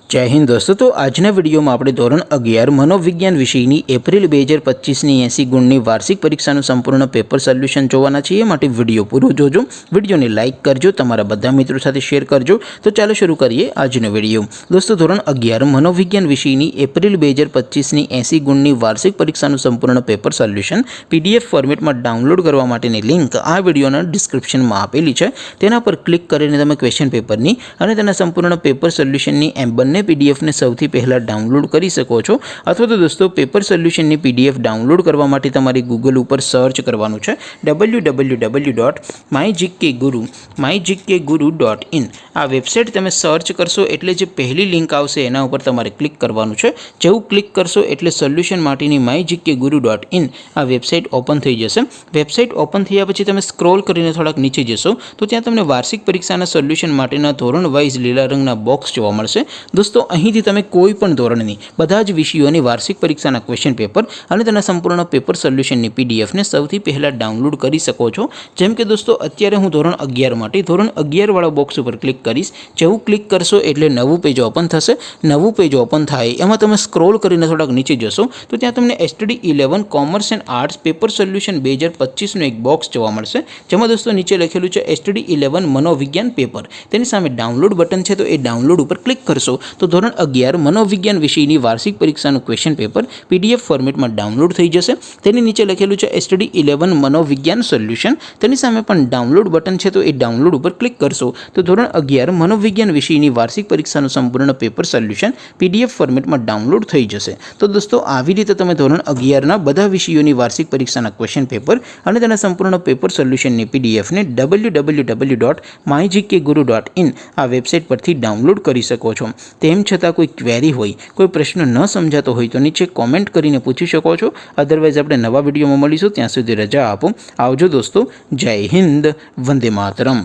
जय हिंद दोस्तों। तो आजना विडियो में આપણે ધોરણ 11 મનોવિજ્ઞાન વિષયની એપ્રિલ 2025ની 80 ગુણની વાર્ષિક પરીક્ષાનું સંપૂર્ણ પેપર સોલ્યુશન જોવાના છીએ। માટે વિડિયો પૂરો જોજો, વિડિયોને લાઈક કરજો, તમારા બધા મિત્રો સાથે શેર કરજો। તો ચાલો શરૂ કરીએ આજનો વિડિયો। દોસ્તો ધોરણ 11 મનોવિજ્ઞાન વિષયની એપ્રિલ 2025ની 80 ગુણની વાર્ષિક પરીક્ષાનું સંપૂર્ણ પેપર સોલ્યુશન પીડીએફ ફોર્મેટમાં ડાઉનલોડ કરવા માટેની લિંક આ વિડિયોના ડિસ્ક્રિપ્શનમાં આપેલી છે। તેના પર ક્લિક કરીને તમે ક્વેશ્ચન પેપરની અને તેના સંપૂર્ણ પેપર સોલ્યુશનની બંને पीडीएफ ने સૌથી પહેલા ડાઉનલોડ કરી શકો છો। અથવા તો દોસ્તો પેપર સોલ્યુશનની પીડીએફ ડાઉનલોડ કરવા માટે તમારે ગૂગલ ઉપર સર્ચ કરવાનું છે www.mygkguru.in। આ વેબસાઇટ તમે સર્ચ કરશો એટલે જે પહેલી લિંક આવશે એના ઉપર તમારે ક્લિક કરવાનું છે। જેવું ક્લિક કરશો એટલે સોલ્યુશન માટેની mygkguru.in આ વેબસાઇટ ઓપન થઈ જશે। વેબસાઇટ ઓપન થયા પછી તમે સ્ક્રોલ કરીને થોડાક નીચે જશો તો ત્યાં તમને વાર્ષિક પરીક્ષાના સોલ્યુશન માટેના ધોરણ વાઇઝ લીલા રંગના બોક્સ જોવા મળશે। दोस्तों અહીંથી તમે કોઈ પણ ધોરણની બધા જ વિષયોની વાર્ષિક પરીક્ષાના ક્વેશ્ચન પેપર અને તેના સંપૂર્ણ પેપર સોલ્યુશનની પીડીએફ ને સૌથી પહેલા ડાઉનલોડ કરી શકો છો। જેમ કે દોસ્તો અત્યારે હું ધોરણ 11 માટે ધોરણ 11 વાળા બોક્સ ઉપર ક્લિક કરીશ। જેવું ક્લિક કરશો એટલે નવું પેજ ઓપન થશે। નવું પેજ ઓપન થાય એમાં તમે સ્ક્રોલ કરીને થોડાક નીચે જશો તો ત્યાં તમને STD 11 commerce and arts paper solution 2025 નું એક બોક્સ જોવા મળશે। જેમાં દોસ્તો નીચે લખેલું છે STD 11 મનોવિજ્ઞાન પેપર। તેની સામે ડાઉનલોડ બટન છે તો એ ડાઉનલોડ ઉપર ક્લિક કરશો तो ધોરણ 11 મનોવિજ્ઞાન વિષયની વાર્ષિક પરીક્ષાનું ક્વેશ્ચન પેપર પીડીએફ ફોર્મેટમાં ડાઉનલોડ થઈ જશે। તેની નીચે લખેલું છે STD 11 મનોવિજ્ઞાન સોલ્યુશન। તેની સામે પણ ડાઉનલોડ બટન છે તો એ ડાઉનલોડ ઉપર ક્લિક કરશો તો ધોરણ 11 મનોવિજ્ઞાન વિષયની વાર્ષિક પરીક્ષાનું સંપૂર્ણ પેપર સોલ્યુશન પીડીએફ ફોર્મેટમાં ડાઉનલોડ થઈ જશે। તો દોસ્તો આવી રીતે તમે ધોરણ 11ના બધા વિષયોની વાર્ષિક પરીક્ષાના ક્વેશ્ચન પેપર અને તેના સંપૂર્ણ પેપર સોલ્યુશનની પીડીએફ ને www.mygkguru.in આ વેબસાઇટ પરથી ડાઉનલોડ કરી શકો છો। તેમ છતાં કોઈ ક્વેરી હોય, કોઈ પ્રશ્ન ન સમજાતો હોય તો નીચે કોમેન્ટ કરીને પૂછી શકો છો। અધરવાઇઝ આપણે નવા વિડીયોમાં મળીશું, ત્યાં સુધી રજા આપો। આવજો દોસ્તો। જય હિન્દ, વંદે માતરમ।